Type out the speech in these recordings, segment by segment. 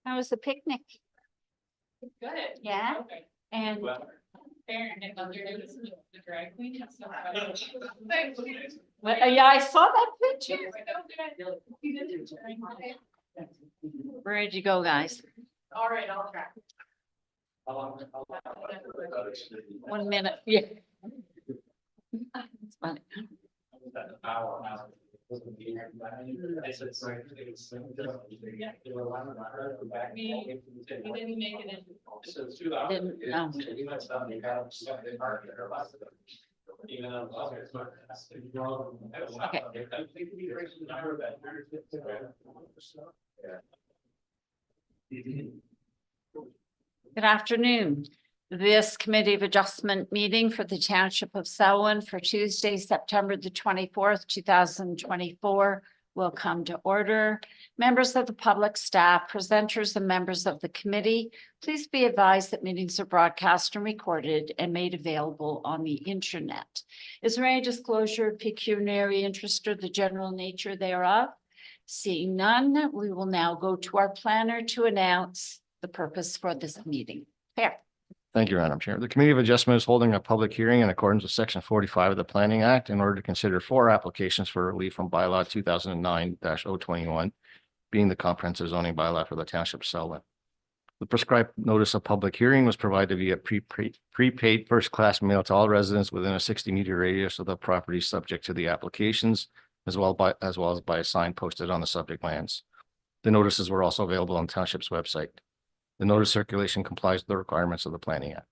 How was the picnic? Good. Yeah. Okay. And Aaron, and other notice the drag queen has some. yeah, I saw that picture. Where'd you go, guys? All right, I'll track. 1 minute. Yeah. It's funny. We didn't make it in. Didn't, no. Good afternoon. This Committee of Adjustment meeting for the Township of Selwyn for Tuesday, September the 24th, 2024 will come to order. Members of the public, staff, presenters, and members of the committee, please be advised that meetings are broadcast and recorded and made available on the internet. Is there any disclosure of pecuniary interest or the general nature thereof? Seeing none, we will now go to our planner to announce the purpose for this meeting. Fair. Thank you, Madam Chair. The Committee of Adjustment is holding a public hearing in accordance with Section 45 of the Planning Act in order to consider 4 applications for relief from bylaw 2009-021, being the comprehensive zoning bylaw for the Township of Selwyn. The prescribed notice of public hearing was provided via prepaid first-class mail to all residents within a 60-meter radius of the property subject to the applications, as well as by a sign posted on the subject lands. The notices were also available on the Township's website. The notice circulation complies with the requirements of the Planning Act.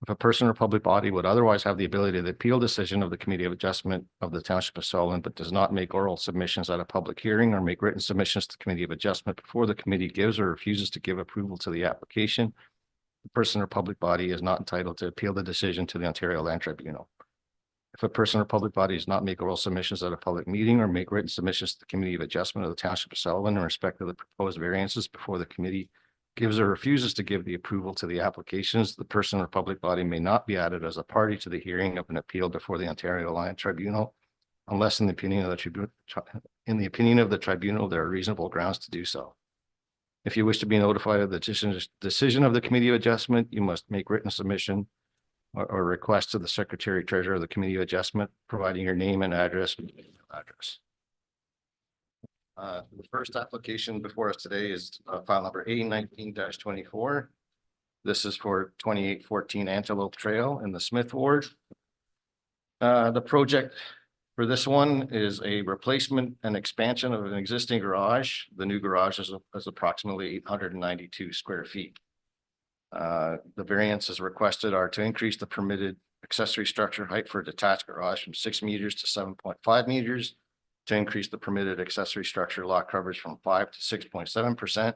If a person or public body would otherwise have the ability to appeal decision of the Committee of Adjustment of the Township of Selwyn, but does not make oral submissions at a public hearing or make written submissions to the Committee of Adjustment before the committee gives or refuses to give approval to the application, the person or public body is not entitled to appeal the decision to the Ontario Land Tribunal. If a person or public body does not make oral submissions at a public meeting or make written submissions to the Committee of Adjustment of the Township of Selwyn in respect of the proposed variances before the committee gives or refuses to give the approval to the applications, the person or public body may not be added as a party to the hearing of an appeal before the Ontario Land Tribunal, unless in the opinion of the tribunal, there are reasonable grounds to do so. If you wish to be notified of the decision of the Committee of Adjustment, you must make written submission or request to the Secretary Treasurer of the Committee of Adjustment, providing your name and address. The first application before us today is file number A19-24. This is for 2814 Antelope Trail in the Smith Ward. The project for this one is a replacement and expansion of an existing garage. The new garage is approximately 892 square feet. The variances requested are to increase the permitted accessory structure height for a detached garage from 6 meters to 7.5 meters, to increase the permitted accessory structure lot coverage from 5 to 6.7%,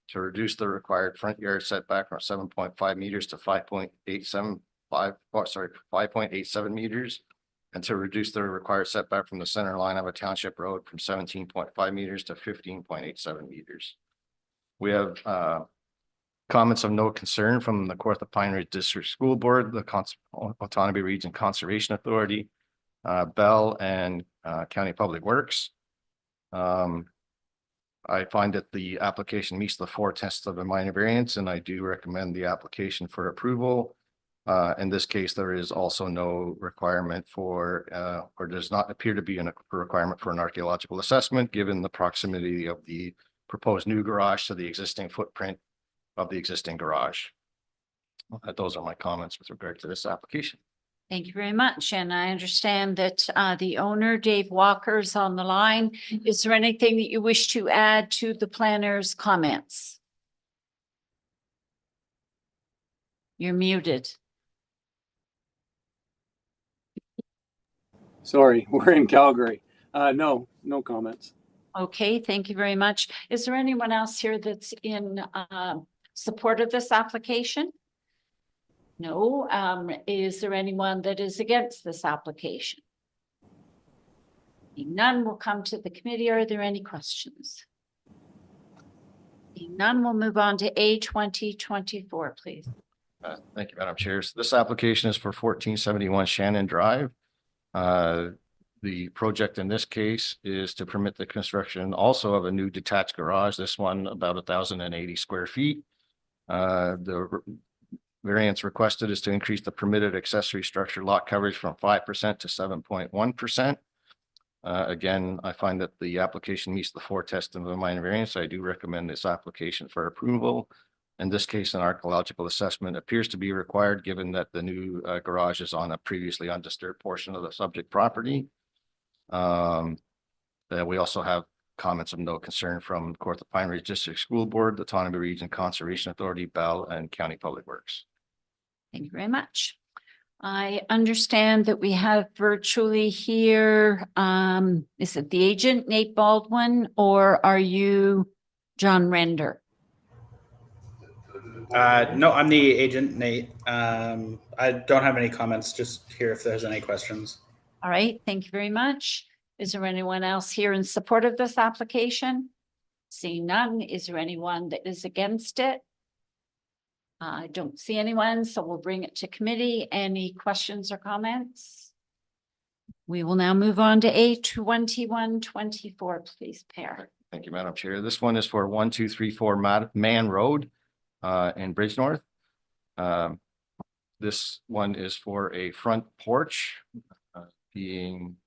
to reduce the required front yard setback from 7.5 meters to 5.87 meters, and to reduce the required setback from the center line of a township road from 17.5 meters to 15.87 meters. We have comments of no concern from the Kawartha Pine Ridge District School Board, the Autonomy Region Conservation Authority, Bell, and County Public Works. I find that the application meets the 4 tests of a minor variance, and I do recommend the application for approval. In this case, there is also no requirement for, or does not appear to be a requirement for an archaeological assessment, given the proximity of the proposed new garage to the existing footprint of the existing garage. Those are my comments with regard to this application. Thank you very much. And I understand that the owner, Dave Walker, is on the line. Is there anything that you wish to add to the planner's comments? You're muted. Sorry, we're in Calgary. No comments. Okay, thank you very much. Is there anyone else here that's in support of this application? No. Is there anyone that is against this application? None will come to the committee. Are there any questions? None will move on to A2024, please. Thank you, Madam Chair. So this application is for 1471 Shannon Drive. The project in this case is to permit the construction also of a new detached garage, this one about 1,080 square feet. The variance requested is to increase the permitted accessory structure lot coverage from 5% to 7.1%. Again, I find that the application meets the 4 tests of the minor variance. I do recommend this application for approval. In this case, an archaeological assessment appears to be required, given that the new garage is on a previously undisturbed portion of the subject property. We also have comments of no concern from Kawartha Pine Ridge District School Board, the Otonabee Region Conservation Authority, Bell, and County Public Works. Thank you very much. I understand that we have virtually here, is it the agent, Nate Baldwin, or are you John Render? No, I'm the agent, Nate. I don't have any comments, just here if there's any questions. All right, thank you very much. Is there anyone else here in support of this application? Seeing none, is there anyone that is against it? I don't see anyone, so we'll bring it to committee. Any questions or comments? We will now move on to A2124, please, Per. Thank you, Madam Chair. This one is for 1234 Man Road in Bridgenorth. This one is for a front porch being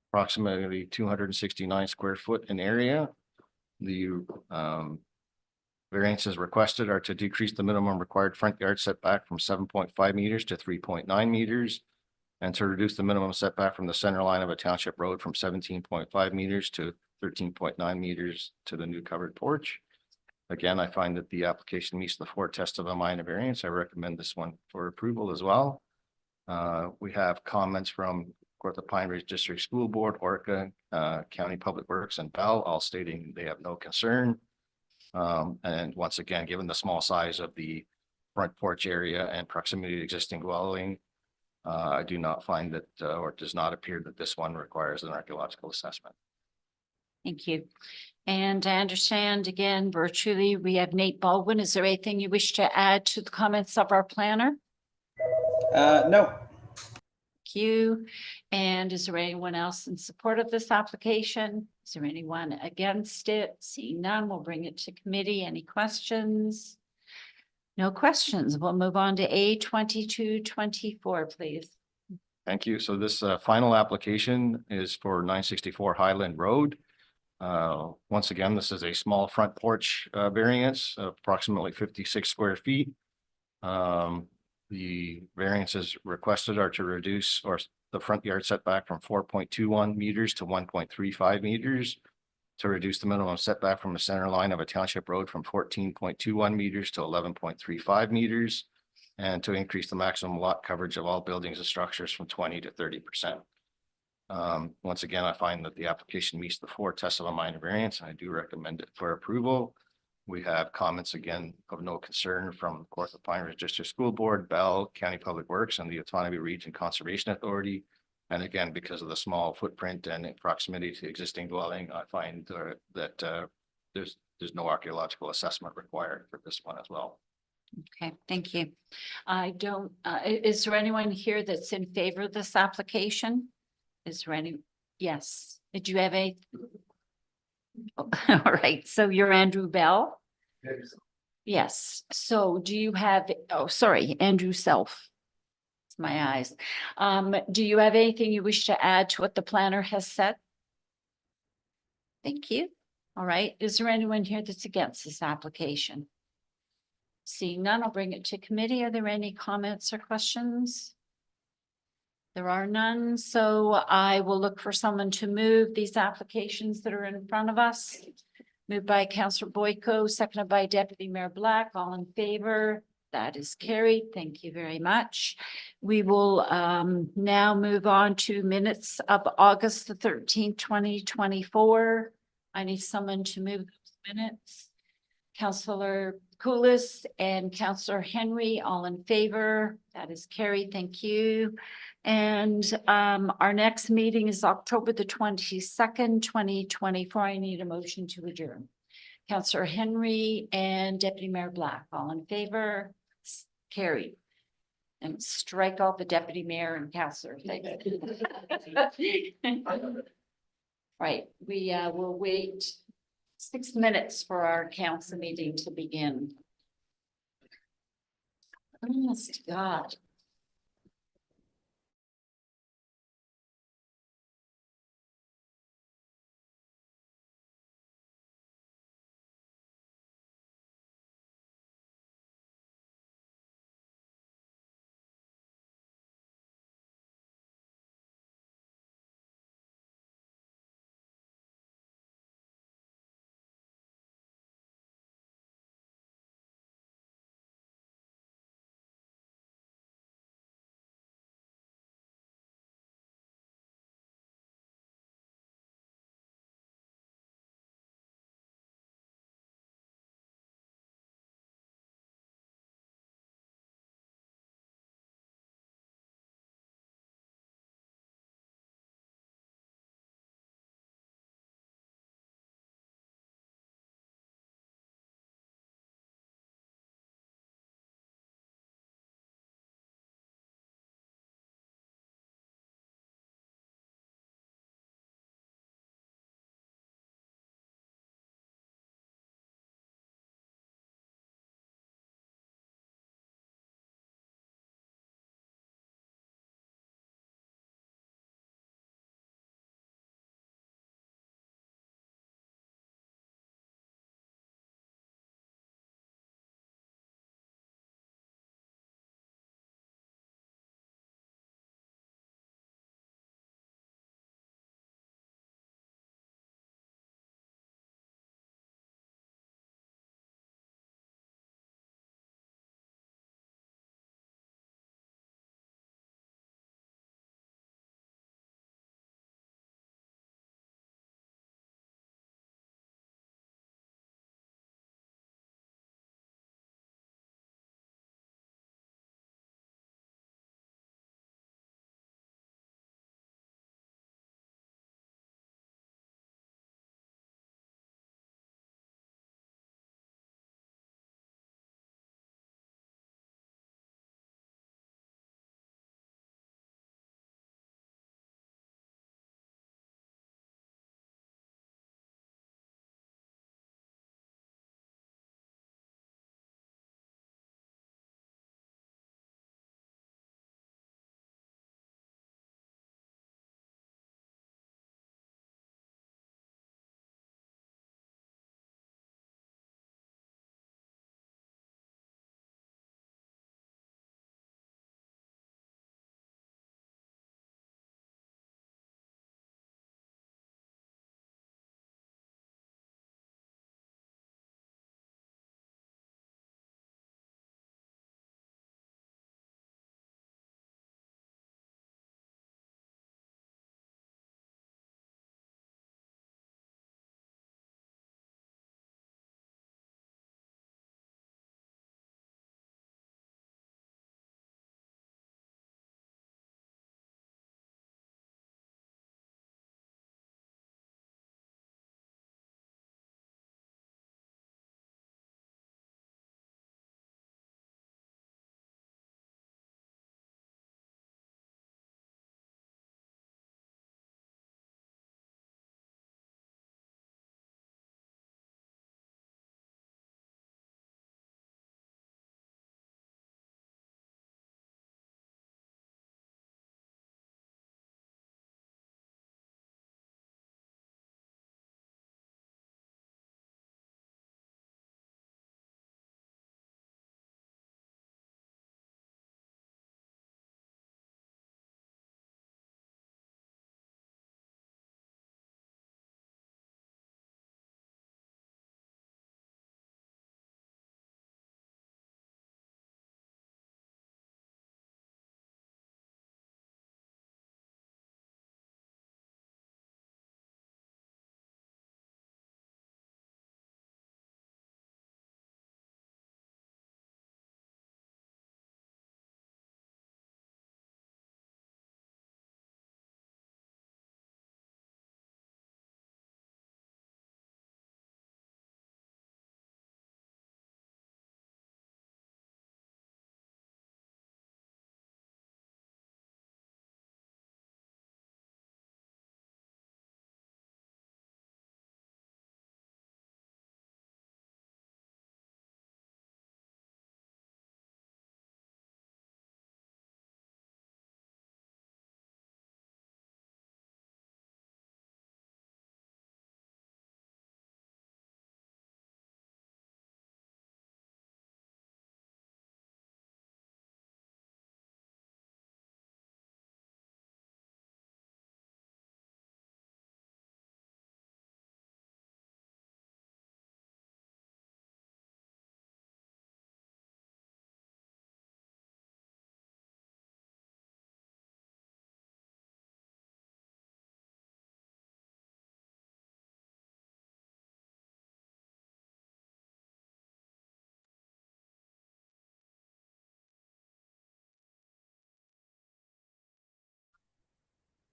approximately 269 square foot in area. The variances requested are to decrease the minimum required front yard setback from 7.5 meters to 3.9 meters, and to reduce the minimum setback from the center line of a township road from 17.5 meters to 13.9 meters to the new covered porch. Again, I find that the application meets the 4 tests of a minor variance. I recommend this one for approval as well. We have comments from Kawartha Pine Ridge District School Board, Orca, County Public Works, and Bell, all stating they have no concern. And once again, given the small size of the front porch area and proximity to existing dwelling, I do not find that, or it does not appear that this one requires an archaeological assessment. Thank you. And I understand again, virtually, we have Nate Baldwin. Is there anything you wish to add to the comments of our planner? No. Thank you. And is there anyone else in support of this application? Is there anyone against it? Seeing none, we'll bring it to committee. Any questions? No questions. We'll move on to A2224, please. Thank you. So this final application is for 964 Highland Road. Once again, this is a small front porch variance, approximately 56 square feet. The variances requested are to reduce the front yard setback from 4.21 meters to 1.35 meters, to reduce the minimum setback from the center line of a township road from 14.21 meters to 11.35 meters, and to increase the maximum lot coverage of all buildings and structures from 20 to 30%. Once again, I find that the application meets the 4 tests of a minor variance, and I do recommend it for approval. We have comments again of no concern from Kawartha Pine Ridge District School Board, Bell, County Public Works, and the Otonabee Region Conservation Authority. And again, because of the small footprint and proximity to existing dwelling, I find that there's no archaeological assessment required for this one as well. Okay, thank you. I don't, is there anyone here that's in favor of this application? Is there any? Yes. Did you have a? All right, so you're Andrew Bell? Yes. Yes. So do you have, oh, sorry, Andrew Self. It's my eyes. Do you have anything you wish to add to what the planner has said? Thank you. All right. Is there anyone here that's against this application? Seeing none, I'll bring it to committee. Are there any comments or questions? There are none, so I will look for someone to move these applications that are in front of us. Moved by Councillor Boyko, seconded by Deputy Mayor Black. All in favor? That is carried. Thank you very much. We will now move on to minutes of August the 13th, 2024. I need someone to move those minutes. Councillor Koulis and Councillor Henry, all in favor. That is carried. Thank you. And our next meeting is October the 22nd, 2024. I need a motion to adjourn. Councillor Henry and Deputy Mayor Black, all in favor. Carried. and strike all the deputy mayor and councillor things. Right, we will wait 6 minutes for our council meeting to begin. Honest to God.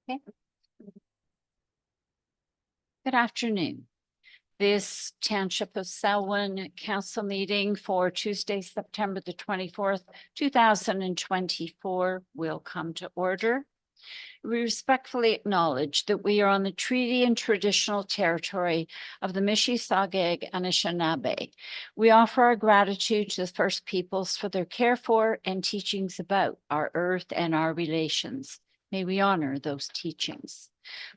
Okay. Good afternoon. This Township of Selwyn Council meeting for Tuesday, September the 24th, 2024 will come to order. We respectfully acknowledge that we are on the treaty and traditional territory of the Mississauga and Anishinaabe. We offer our gratitude to the First Peoples for their care for and teachings about our earth and our relations. May we honor those teachings.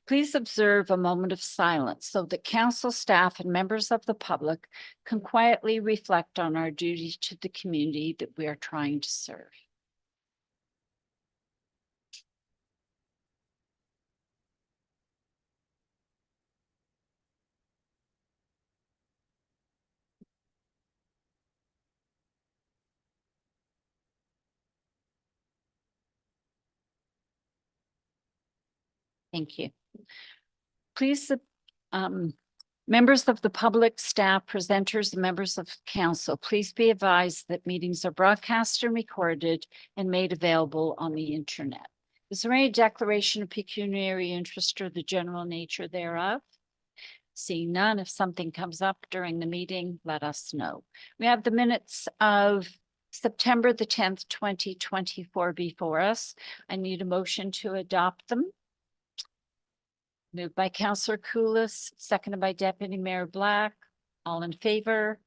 Please observe a moment of silence so that council staff and members of the public can quietly reflect on our duty to the community that we are trying to serve. Thank you. Please, members of the public, staff, presenters, and members of council, please be advised that meetings are broadcast and recorded and made available on the internet. Is there any declaration of pecuniary interest or the general nature thereof? Seeing none, if something comes up during the meeting, let us know. We have the minutes of September the 10th, 2024 before us. I need a motion to adopt them. Moved by Councillor Koulis, seconded by Deputy Mayor Black. All in favor?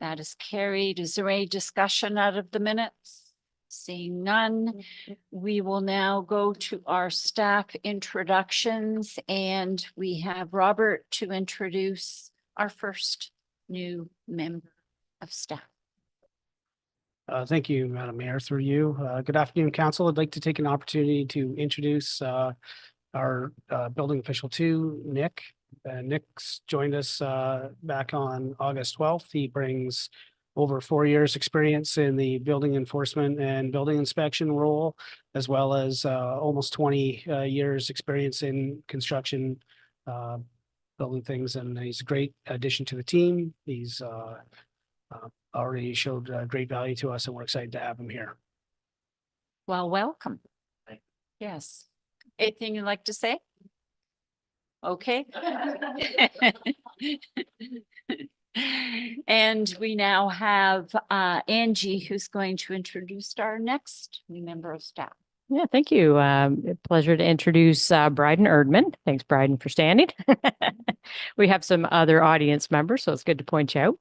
That is carried. Is there any discussion out of the minutes? Seeing none, we will now go to our staff introductions, and we have Robert to introduce our first new member of staff. Thank you, Madam Mayor, through you. Good afternoon, Council. I'd like to take an opportunity to introduce our building official two, Nick. Nick's joined us back on August 12th. He brings over 4 years experience in the building enforcement and building inspection role, as well as almost 20 years experience in construction, building things. And he's a great addition to the team. He's already showed great value to us, and we're excited to have him here. Well, welcome. Yes. Anything you'd like to say? Okay. And we now have Angie, who's going to introduce our next new member of staff. Yeah, thank you. Pleasure to introduce Bryden Erdman. Thanks, Bryden, for standing. We have some other audience members, so it's good to point you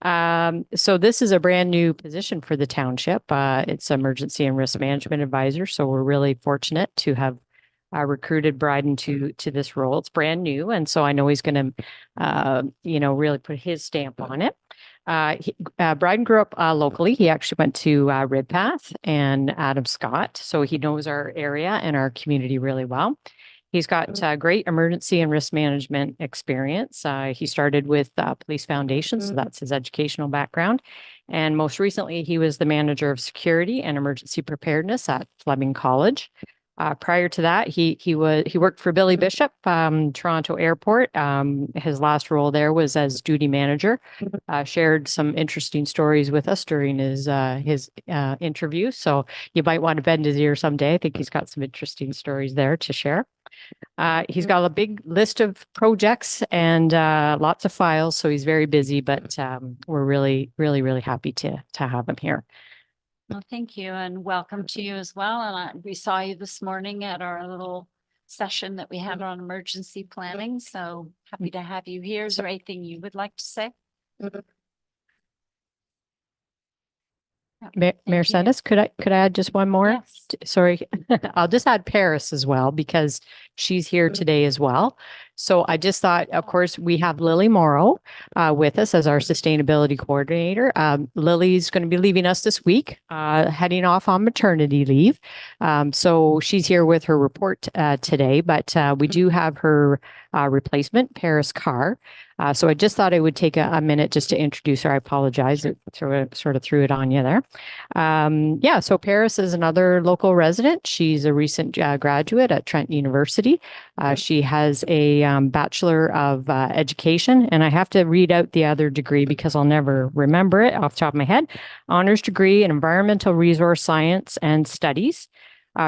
out. So this is a brand new position for the township. It's Emergency and Risk Management Advisor. So we're really fortunate to have recruited Bryden to this role. It's brand new, and so I know he's going to, really put his stamp on it. Bryden grew up locally. He actually went to Ridpath and Adam Scott, so he knows our area and our community really well. He's got great emergency and risk management experience. He started with Police Foundation, so that's his educational background. And most recently, he was the manager of security and emergency preparedness at Fleming College. Prior to that, he worked for Billy Bishop, Toronto Airport. His last role there was as duty manager. Shared some interesting stories with us during his interview. So you might want to bend his ear someday. I think he's got some interesting stories there to share. He's got a big list of projects and lots of files, so he's very busy. But we're really, really, really happy to have him here. Well, thank you, and welcome to you as well. And we saw you this morning at our little session that we had on emergency planning. So happy to have you here. Is there anything you would like to say? Mayor Sendis, could I add just one more? Yes. Sorry, I'll just add Paris as well, because she's here today as well. So I just thought, of course, we have Lily Morrow with us as our sustainability coordinator. Lily's going to be leaving us this week, heading off on maternity leave. So she's here with her report today, but we do have her replacement, Paris Carr. So I just thought I would take a minute just to introduce her. I apologize. It sort of threw it on you there. So Paris is another local resident. She's a recent graduate at Trent University. She has a Bachelor of Education, and I have to read out the other degree because I'll never remember it off the top of my head. Honors degree in Environmental Resource Science and Studies.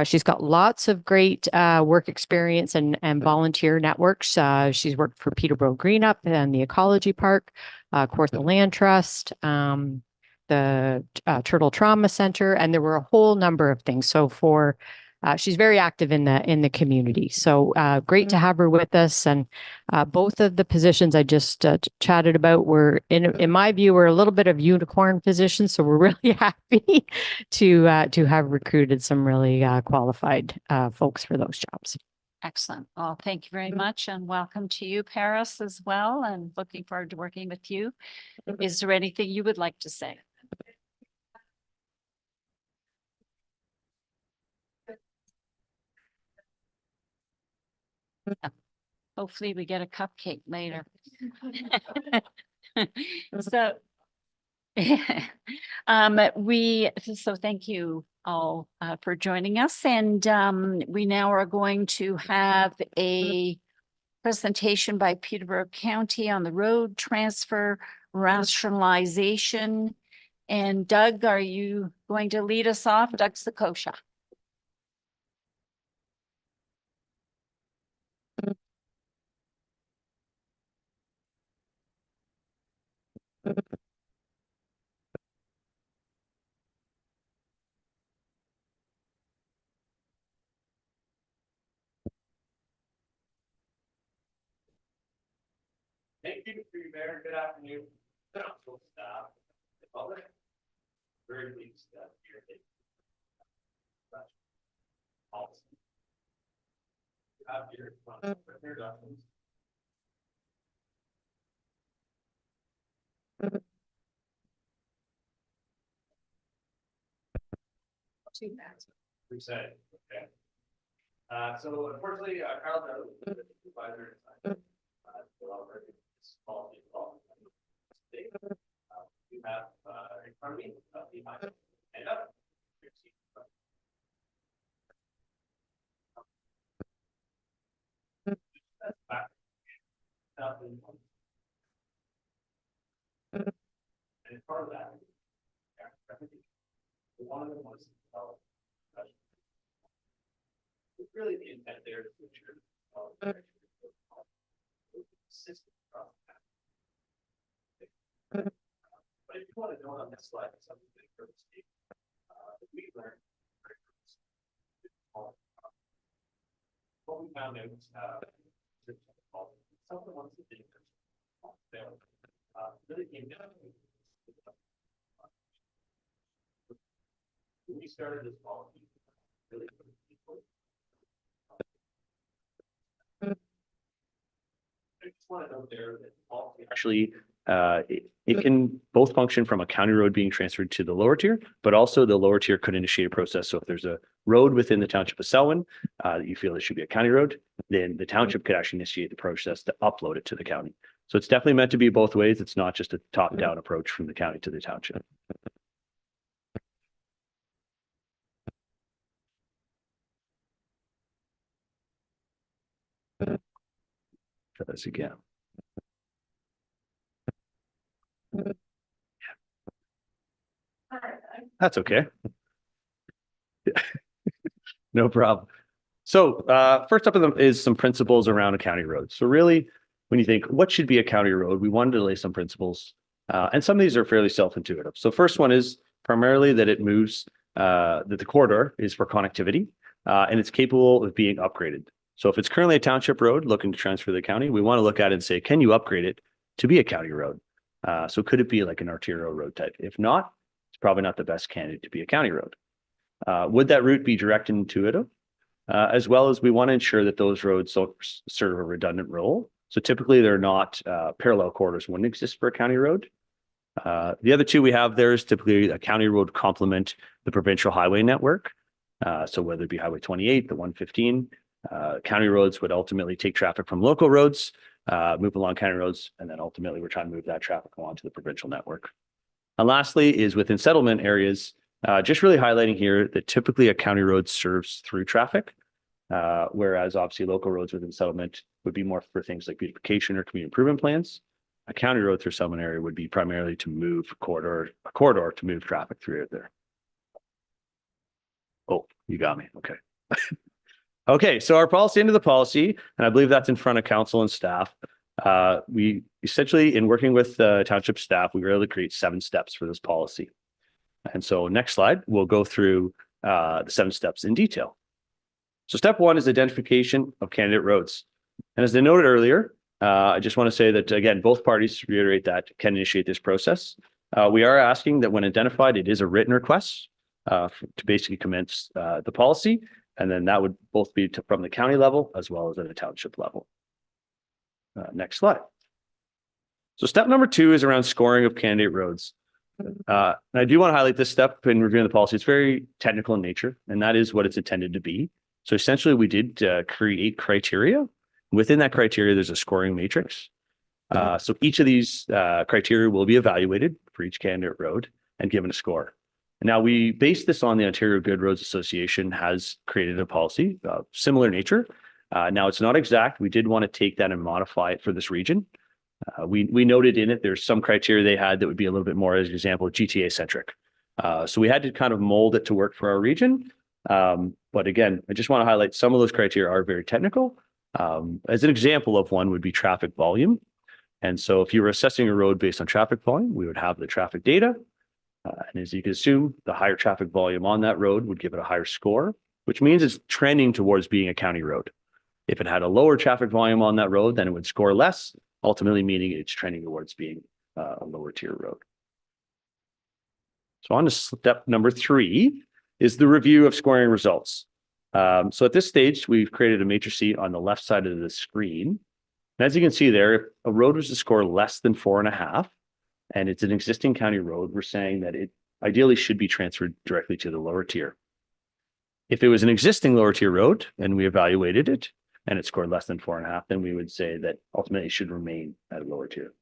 She's got lots of great work experience and volunteer networks. She's worked for Peterborough Greenup and the Ecology Park, Kawartha Land Trust, the Turtle Trauma Center, and there were a whole number of things. So she's very active in the community. So great to have her with us. And both of the positions I just chatted about were, in my view, were a little bit of unicorn positions. So we're really happy to have recruited some really qualified folks for those jobs. Excellent. Well, thank you very much and welcome to you, Paris, as well, and looking forward to working with you. Is there anything you would like to say? Hopefully we get a cupcake later. So, so thank you all for joining us, and we now are going to have a presentation by Peterborough County on the road transfer rationalization. And Doug, are you going to lead us off? Doug Sakosha. Thank you, Mayor. Good afternoon. Council staff, the public. Very pleased that you're taking policy. You have your documents. Too bad. Reset. Okay. So unfortunately, Carl, the supervisor, you have in front of me, behind and up. And part of that, one of them was it's really the intent there to ensure system. But if you want to know on this slide, something that we learned what we found out some of the ones that didn't really came down to when we started this policy, really I just want to note there that policy actually it can both function from a county road being transferred to the lower tier, but also the lower tier could initiate a process. So if there's a road within the township of Selwyn that you feel it should be a county road, then the township could actually initiate the process to upload it to the county. So it's definitely meant to be both ways. It's not just a top-down approach from the county to the township. Try this again. That's okay. No problem. So first up is some principles around a county road. So really, when you think what should be a county road, we wanted to lay some principles. And some of these are fairly self-intuitive. So first one is primarily that it moves, that the corridor is for connectivity and it's capable of being upgraded. So if it's currently a township road looking to transfer to the county, we want to look at it and say, can you upgrade it to be a county road? So could it be like an arterial road type? If not, it's probably not the best candidate to be a county road. Would that route be direct and intuitive? As well as we want to ensure that those roads serve a redundant role. So typically they're not parallel corridors wouldn't exist for a county road. The other two we have there is typically a county road complement the provincial highway network. So whether it be Highway 28, the 115, county roads would ultimately take traffic from local roads, move along county roads, and then ultimately we're trying to move that traffic along to the provincial network. And lastly is within settlement areas, just really highlighting here that typically a county road serves through traffic, whereas obviously local roads within settlement would be more for things like beautification or community improvement plans. A county road through settlement area would be primarily to move a corridor to move traffic through it there. Oh, you got me. Okay. Okay, so our policy into the policy, and I believe that's in front of council and staff. We essentially, in working with township staff, we were able to create 7 steps for this policy. And so next slide, we'll go through the 7 steps in detail. So step 1 is identification of candidate roads. And as I noted earlier, I just want to say that, again, both parties reiterate that can initiate this process. We are asking that when identified, it is a written request to basically commence the policy. And then that would both be from the county level as well as at a township level. Next slide. So step number 2 is around scoring of candidate roads. And I do want to highlight this step in reviewing the policy. It's very technical in nature, and that is what it's intended to be. So essentially, we did create criteria. Within that criteria, there's a scoring matrix. So each of these criteria will be evaluated for each candidate road and given a score. Now, we base this on the Ontario Good Roads Association has created a policy of similar nature. Now, it's not exact. We did want to take that and modify it for this region. We noted in it, there's some criteria they had that would be a little bit more, as an example, GTA centric. So we had to kind of mold it to work for our region. But again, I just want to highlight some of those criteria are very technical. As an example of one would be traffic volume. And so if you were assessing a road based on traffic volume, we would have the traffic data. And as you can assume, the higher traffic volume on that road would give it a higher score, which means it's trending towards being a county road. If it had a lower traffic volume on that road, then it would score less, ultimately meaning it's trending towards being a lower tier road. So on to step number 3 is the review of scoring results. So at this stage, we've created a matrix on the left side of the screen. And as you can see there, if a road was to score less than 4.5, and it's an existing county road, we're saying that it ideally should be transferred directly to the lower tier. If it was an existing lower tier road and we evaluated it and it scored less than 4.5, then we would say that ultimately it should remain at a lower tier.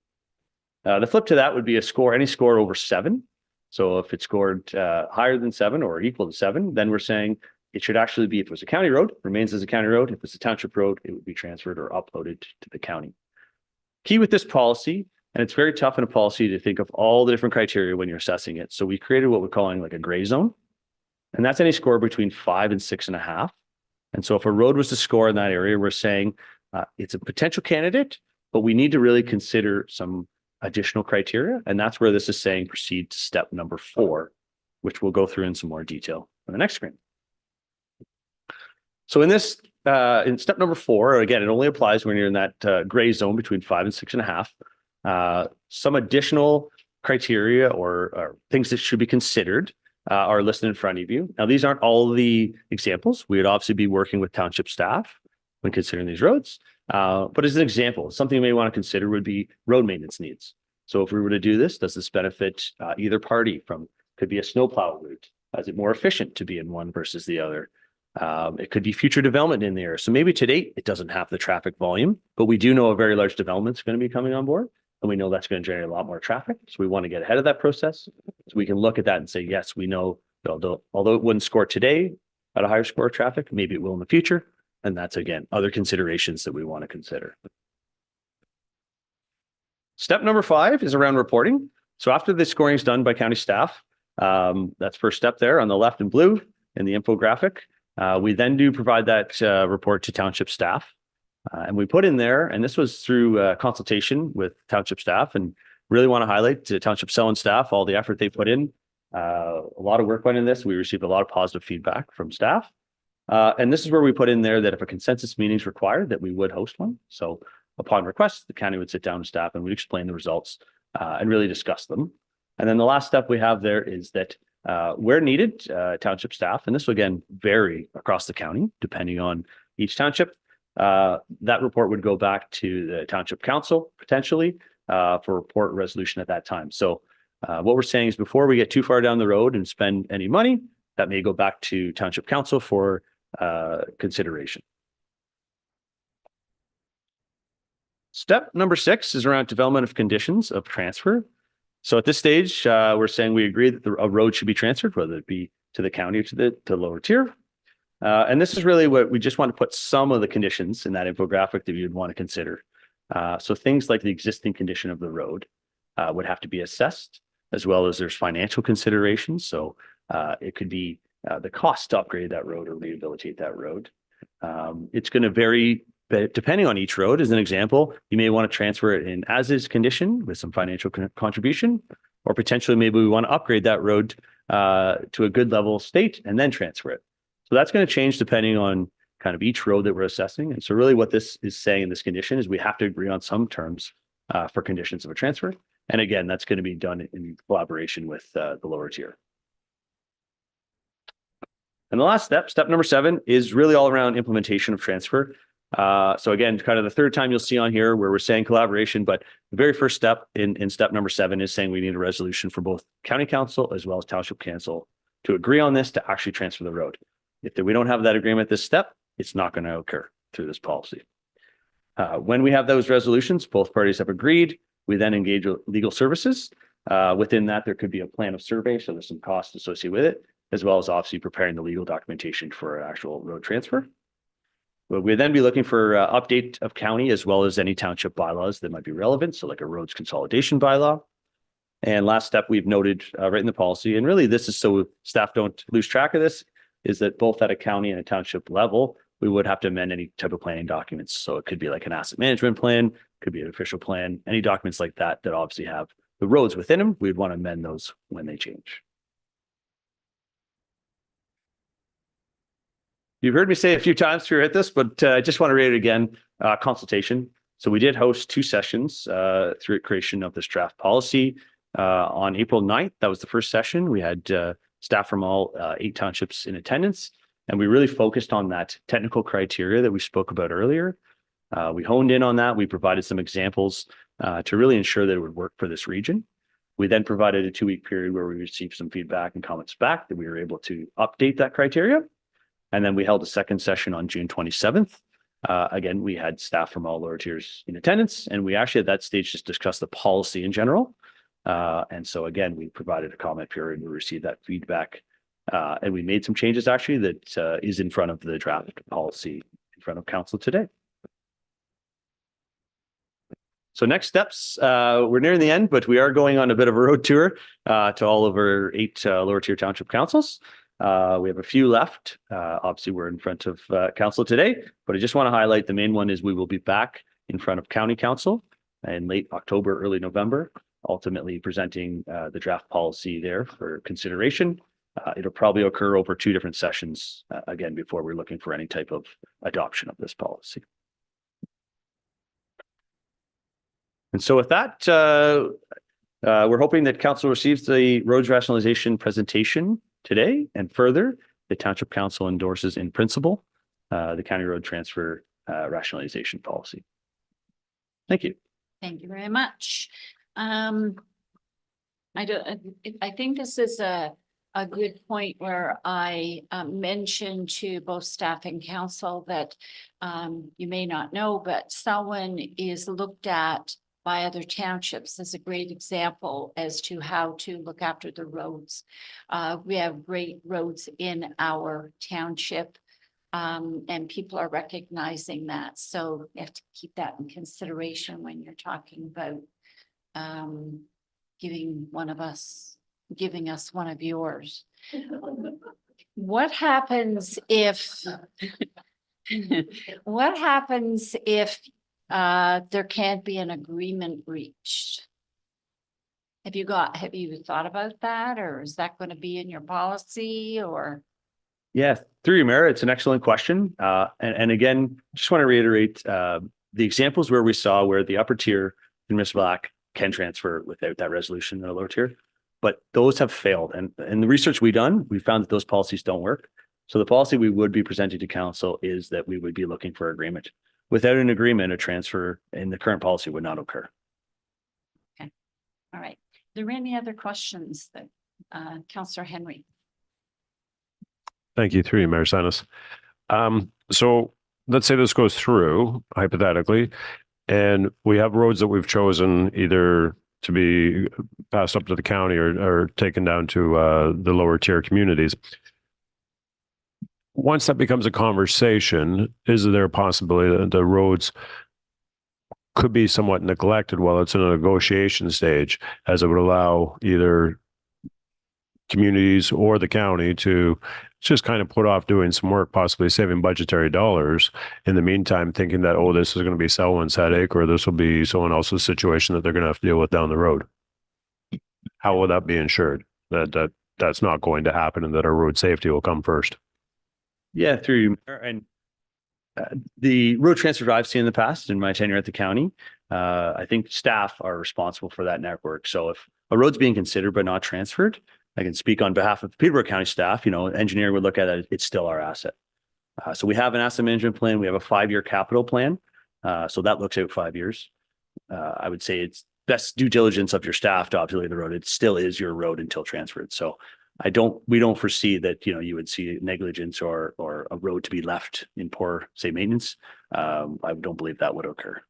The flip to that would be any score over 7. So if it scored higher than 7 or equal to 7, then we're saying it should actually be, if it was a county road, remains as a county road. If it's a township road, it would be transferred or uploaded to the county. Key with this policy, and it's very tough in a policy to think of all the different criteria when you're assessing it. So we created what we're calling like a gray zone. And that's any score between 5 and 6.5. And so if a road was to score in that area, we're saying it's a potential candidate, but we need to really consider some additional criteria. And that's where this is saying proceed to step number 4, which we'll go through in some more detail on the next screen. So in this, in step number 4, again, it only applies when you're in that gray zone between 5 and 6.5. Some additional criteria or things that should be considered are listed in front of you. Now, these aren't all the examples. We would obviously be working with township staff when considering these roads. But as an example, something you may want to consider would be road maintenance needs. So if we were to do this, does this benefit either party from, could be a snowplow route? Is it more efficient to be in one versus the other? It could be future development in there. So maybe to date, it doesn't have the traffic volume, but we do know a very large development is going to be coming on board. And we know that's going to generate a lot more traffic. So we want to get ahead of that process. So we can look at that and say, yes, we know, although it wouldn't score today at a higher score of traffic, maybe it will in the future. And that's, again, other considerations that we want to consider. Step number 5 is around reporting. So after the scoring is done by county staff, that's first step there on the left in blue in the infographic. We then do provide that report to township staff. And we put in there, and this was through consultation with township staff, and really want to highlight to Township Selwyn staff, all the effort they put in. A lot of work went in this. We received a lot of positive feedback from staff. And this is where we put in there that if a consensus meeting is required, that we would host one. So upon request, the county would sit down with staff and we'd explain the results and really discuss them. And then the last step we have there is that where needed, township staff, and this will again vary across the county depending on each township, that report would go back to the township council potentially for report resolution at that time. So what we're saying is before we get too far down the road and spend any money, that may go back to township council for consideration. Step number 6 is around development of conditions of transfer. So at this stage, we're saying we agree that a road should be transferred, whether it be to the county or to the lower tier. And this is really what we just want to put some of the conditions in that infographic that you'd want to consider. So things like the existing condition of the road would have to be assessed, as well as there's financial considerations. So it could be the cost to upgrade that road or rehabilitate that road. It's going to vary depending on each road. As an example, you may want to transfer it in as is condition with some financial contribution, or potentially maybe we want to upgrade that road to a good level state and then transfer it. So that's going to change depending on kind of each road that we're assessing. And so really what this is saying in this condition is we have to agree on some terms for conditions of a transfer. And again, that's going to be done in collaboration with the lower tier. And the last step, step number 7, is really all around implementation of transfer. So again, kind of the third time you'll see on here where we're saying collaboration, but the very first step in step number 7 is saying we need a resolution for both county council as well as township council to agree on this to actually transfer the road. If we don't have that agreement at this step, it's not going to occur through this policy. When we have those resolutions, both parties have agreed. We then engage legal services. Within that, there could be a plan of survey, so there's some costs associated with it, as well as obviously preparing the legal documentation for an actual road transfer. We'll then be looking for update of county as well as any township bylaws that might be relevant, so like a roads consolidation bylaw. And last step we've noted right in the policy, and really this is so staff don't lose track of this, is that both at a county and a township level, we would have to amend any type of planning documents. So it could be like an asset management plan, could be an official plan, any documents like that that obviously have the roads within them, we'd want to amend those when they change. You've heard me say a few times throughout this, but I just want to read it again, consultation. So we did host 2 sessions through creation of this draft policy on April 9th. That was the first session. We had staff from all 8 townships in attendance, and we really focused on that technical criteria that we spoke about earlier. We honed in on that. We provided some examples to really ensure that it would work for this region. We then provided a 2-week period where we received some feedback and comments back that we were able to update that criteria. And then we held a second session on June 27th. Again, we had staff from all lower tiers in attendance, and we actually at that stage just discussed the policy in general. And so again, we provided a comment period, we received that feedback, and we made some changes actually that is in front of the draft policy in front of council today. So next steps, we're nearing the end, but we are going on a bit of a road tour to all of our 8 lower tier township councils. We have a few left. Obviously, we're in front of council today, but I just want to highlight the main one is we will be back in front of county council in late October, early November, ultimately presenting the draft policy there for consideration. It'll probably occur over 2 different sessions, again, before we're looking for any type of adoption of this policy. And so with that, we're hoping that council receives the roads rationalization presentation today, and further, the township council endorses in principle the county road transfer rationalization policy. Thank you. Thank you very much. I think this is a good point where I mentioned to both staff and council that you may not know, but Selwyn is looked at by other townships as a great example as to how to look after the roads. We have great roads in our township, and people are recognizing that. So you have to keep that in consideration when you're talking about giving us one of yours. What happens if there can't be an agreement reached? Have you thought about that, or is that going to be in your policy, or? Yeah, through you, Mayor, it's an excellent question. And again, just want to reiterate the examples where we saw where the upper tier in Municipal Act can transfer without that resolution in the lower tier, but those have failed. And in the research we've done, we found that those policies don't work. So the policy we would be presenting to council is that we would be looking for agreement. Without an agreement, a transfer in the current policy would not occur. Okay, all right. Are there any other questions that Councillor Henry? Thank you, through you, Mayor Sanis. So let's say this goes through, hypothetically, and we have roads that we've chosen either to be passed up to the county or taken down to the lower tier communities. Once that becomes a conversation, is there a possibility that the roads could be somewhat neglected while it's in a negotiation stage, as it would allow either communities or the county to just kind of put off doing some work, possibly saving budgetary dollars in the meantime, thinking that, oh, this is going to be someone's headache or this will be someone else's situation that they're going to have to deal with down the road. How will that be ensured that that's not going to happen and that our road safety will come first? Yeah, through you, Mayor. And the road transfers I've seen in the past in my tenure at the county, I think staff are responsible for that network. So if a road's being considered but not transferred, I can speak on behalf of the Peterborough County staff. Engineer would look at it, it's still our asset. So we have an asset management plan. We have a 5-year capital plan. So that looks out 5 years. I would say it's best due diligence of your staff to obviously the road. It still is your road until transferred. So we don't foresee that, you would see negligence or a road to be left in poor, say, maintenance. I don't believe that would occur.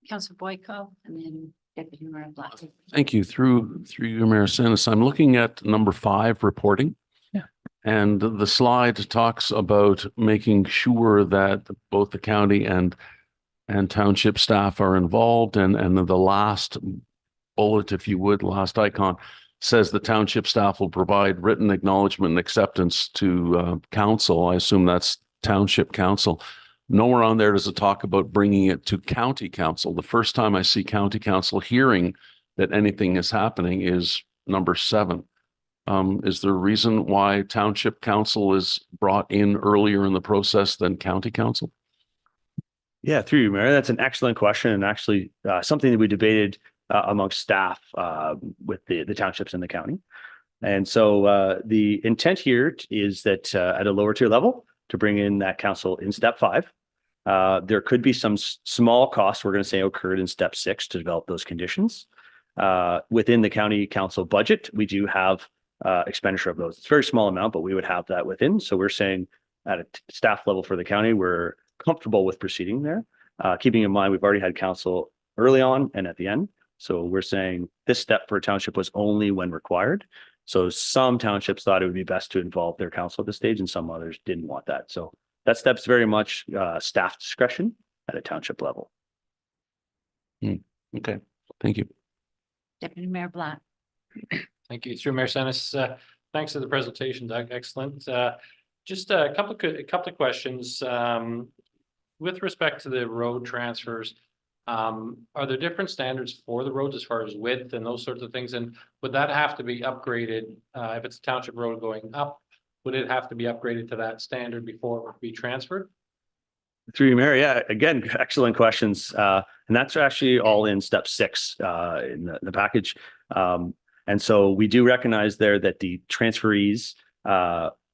Councilor Boyko and then Deputy Mayor Black. Thank you. Through you, Mayor Sinis, I'm looking at number 5, reporting. Yeah. And the slide talks about making sure that both the county and township staff are involved. And the last bullet, if you would, last icon, says the township staff will provide written acknowledgement and acceptance to council. I assume that's township council. Nowhere on there does it talk about bringing it to county council. The first time I see county council hearing that anything is happening is number 7. Is there a reason why township council is brought in earlier in the process than county council? Yeah, through you, Mayor. That's an excellent question, and actually something that we debated amongst staff with the townships in the county. And so the intent here is that at a lower tier level, to bring in that council in step 5. There could be some small costs we're going to say occurred in step 6 to develop those conditions. Within the county council budget, we do have expenditure of those. It's a very small amount, but we would have that within. So we're saying at a staff level for the county, we're comfortable with proceeding there. Keeping in mind, we've already had council early on and at the end. So we're saying this step for a township was only when required. So some townships thought it would be best to involve their council at this stage, and some others didn't want that. So that step's very much staff discretion at a township level. Okay, thank you. Deputy Mayor Black. Thank you. Through Mayor Sinis, thanks for the presentation, Doug. Excellent. Just a couple of questions. With respect to the road transfers, are there different standards for the roads as far as width and those sorts of things? And would that have to be upgraded if it's a township road going up? Would it have to be upgraded to that standard before it would be transferred? Through you, Mayor. Yeah, again, excellent questions. And that's actually all in step 6 in the package. And so we do recognize there that the transferees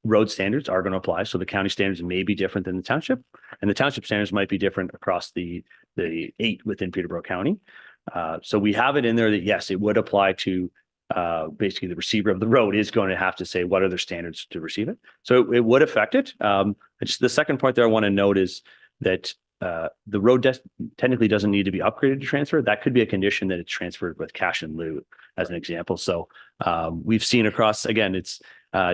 road standards are going to apply. So the county standards may be different than the township, and the township standards might be different across the 8 within Peterborough County. So we have it in there that yes, it would apply to basically the receiver of the road is going to have to say what are their standards to receive it. So it would affect it. Just the second point there I want to note is that the road technically doesn't need to be upgraded to transfer. That could be a condition that it's transferred with cash in lieu, as an example. So we've seen across, again, it's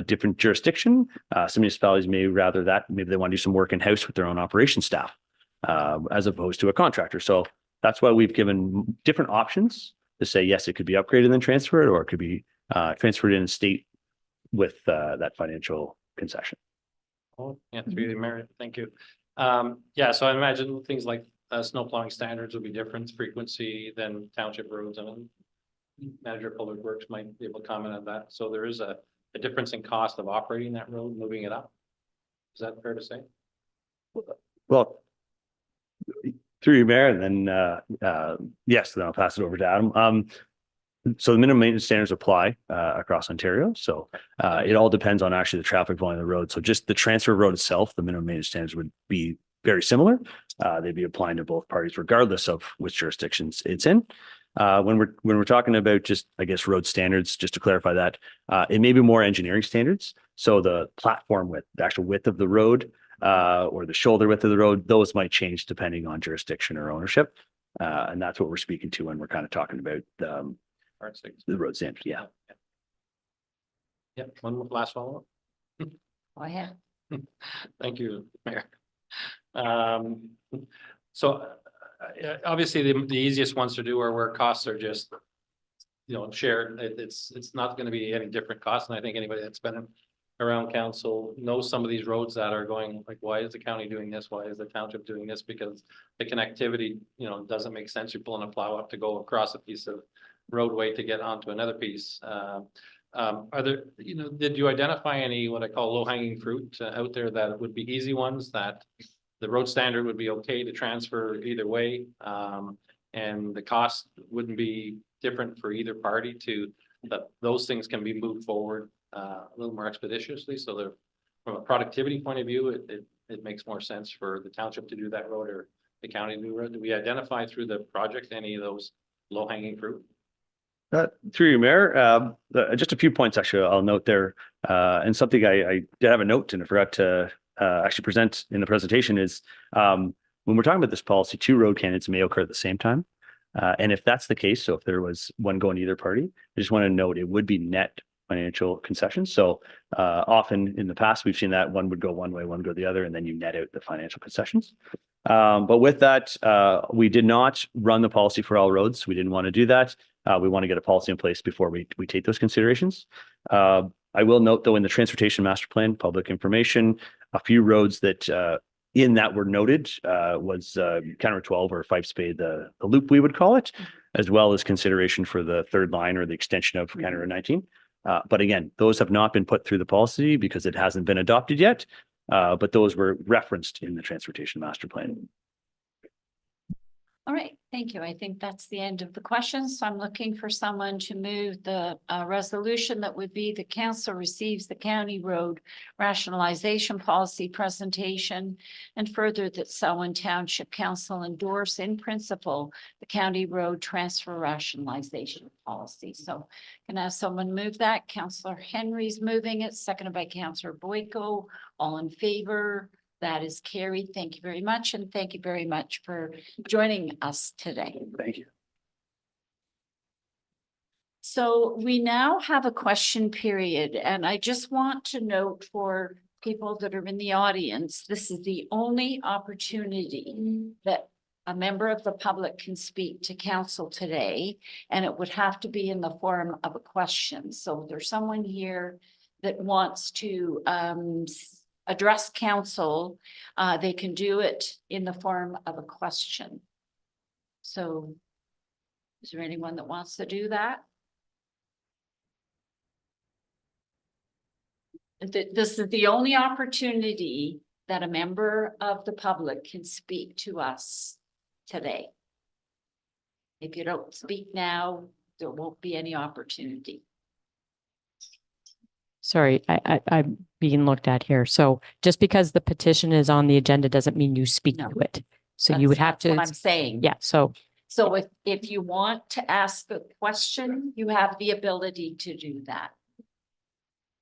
different jurisdiction. Some municipalities may rather that, maybe they want to do some work in-house with their own operation staff as opposed to a contractor. So that's why we've given different options to say, yes, it could be upgraded and then transferred, or it could be transferred in state with that financial concession. Oh, yeah, through the Mayor. Thank you. Yeah, so I imagine things like snow plowing standards would be different frequency than township roads, and Manager of Public Works might be able to comment on that. So there is a difference in cost of operating that road, moving it up. Is that fair to say? Well, through you, Mayor, and then yes, then I'll pass it over to Adam. So the minimum maintenance standards apply across Ontario. So it all depends on actually the traffic volume of the road. So just the transfer road itself, the minimum maintenance standards would be very similar. They'd be applying to both parties regardless of which jurisdictions it's in. When we're talking about just, I guess, road standards, just to clarify that, it may be more engineering standards. So the platform width, the actual width of the road, or the shoulder width of the road, those might change depending on jurisdiction or ownership. And that's what we're speaking to when we're kind of talking about the road standards. Yeah. Yep. One last follow-up. Go ahead. Thank you, Mayor. So obviously the easiest ones to do are where costs are just, shared. It's not gonna be any different cost. And I think anybody that's been around council knows some of these roads that are going, like, why is the county doing this? Why is the township doing this? Because the connectivity, doesn't make sense. You're pulling a plow up to go across a piece of roadway to get onto another piece. Are there, did you identify any, what I call low hanging fruit out there that would be easy ones that the road standard would be okay to transfer either way? And the cost wouldn't be different for either party that those things can be moved forward a little more expeditiously. So they're, from a productivity point of view, it makes more sense for the township to do that road or the county to do road. Do we identify through the project any of those low hanging fruit? Through you, Mayor, just a few points actually I'll note there, and something I did have a note and I forgot to actually present in the presentation is when we're talking about this policy, 2 road candidates may occur at the same time. And if that's the case, so if there was one going either party, I just want to note it would be net financial concessions. So often in the past, we've seen that one would go one way, one go the other, and then you net out the financial concessions. But with that, we did not run the policy for all roads. We didn't want to do that. We want to get a policy in place before we take those considerations. I will note, though, in the transportation master plan, public information, a few roads that in that were noted was County 12 or Fife Spade, the loop we would call it, as well as consideration for the third line or the extension of County 19. But again, those have not been put through the policy because it hasn't been adopted yet. But those were referenced in the transportation master plan. All right, thank you. I think that's the end of the questions. So I'm looking for someone to move the resolution that would be the council receives the county road rationalization policy presentation, and further that Selwyn Township Council endorse in principle the county road transfer rationalization policy. So can I have someone move that? Councillor Henry's moving it, seconded by Councillor Boyko. All in favor? That is carried. Thank you very much. And thank you very much for joining us today. Thank you. So we now have a question period, and I just want to note for people that are in the audience, this is the only opportunity that a member of the public can speak to council today, and it would have to be in the form of a question. So if there's someone here that wants to address council, they can do it in the form of a question. So is there anyone that wants to do that? This is the only opportunity that a member of the public can speak to us today. If you don't speak now, there won't be any opportunity. Sorry, I'm being looked at here. So just because the petition is on the agenda doesn't mean you speak No. to it. So you would have That's what to, I'm saying. yeah, so So if you want to ask a question, you have the ability to do that.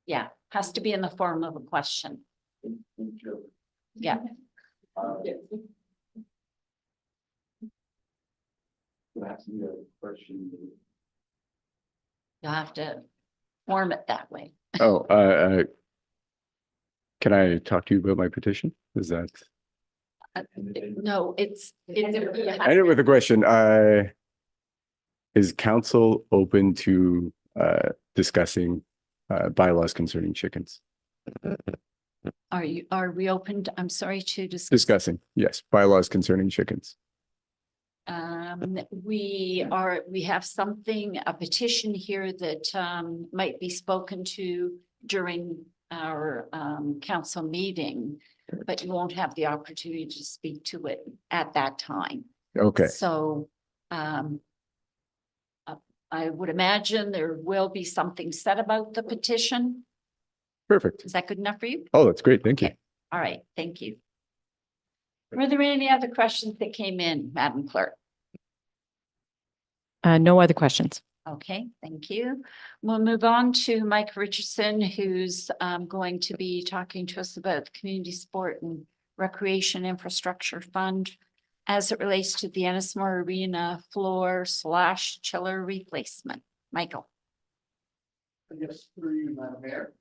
Yeah, has to be in the form of a question. Yeah. You'll have to form it that way. Oh, can I talk to you about my petition? Is that? No, it's. I know with the question, is council open to discussing bylaws concerning chickens? Are we open to, I'm sorry, to discuss? Discussing, yes, bylaws concerning chickens. We have something, a petition here that might be spoken to during our council meeting, but you won't have the opportunity to speak to it at that time. Okay, So I would imagine there will be something said about the petition. perfect. Is that good enough for you? Oh, that's great. Thank you. Okay. All right, thank you. Were there any other questions that came in, Madam Clerk? no other questions. Okay, thank you. We'll move on to Mike Richardson, who's going to be talking to us about the Community Sport and Recreation Infrastructure Fund as it relates to the Ennismore Arena floor/chiller replacement. Michael. Yes, through you, Madam Mayor.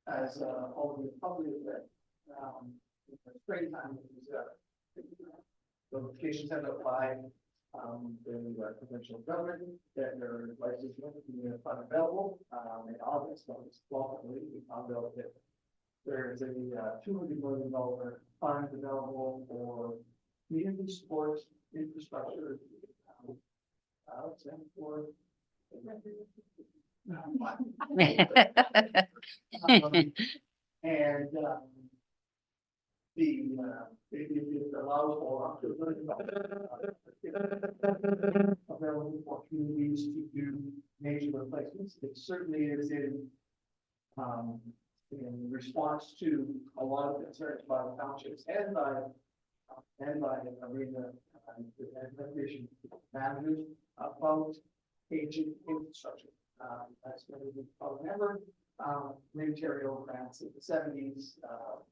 As all of you probably read, springtime is Notifications have applied, the provincial government, that their license will be unavailable, in August, August 12th, I believe, we found out that there is a $200 million fund available for community sports infrastructure. And for it allows for up to $1 million available for communities to do major replacements. It certainly is in response to a lot of concerns by the townships and by arena and recreation managers about aging infrastructure. That's going to be probably never. Ontario grants in the 70s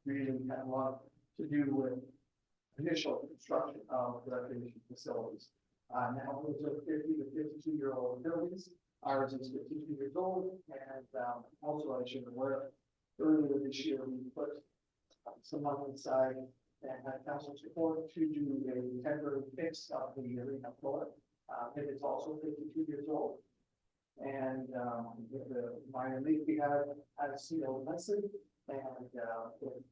really had a lot to do with initial construction of recreation facilities. Now those are 50 to 52-year-old buildings. Ours is 52 years old, and also I should aware earlier this year we put some money aside and had council support to do a temporary fix of the arena floor. It is also 52 years old. And with the minor league, we had a CO lesson, and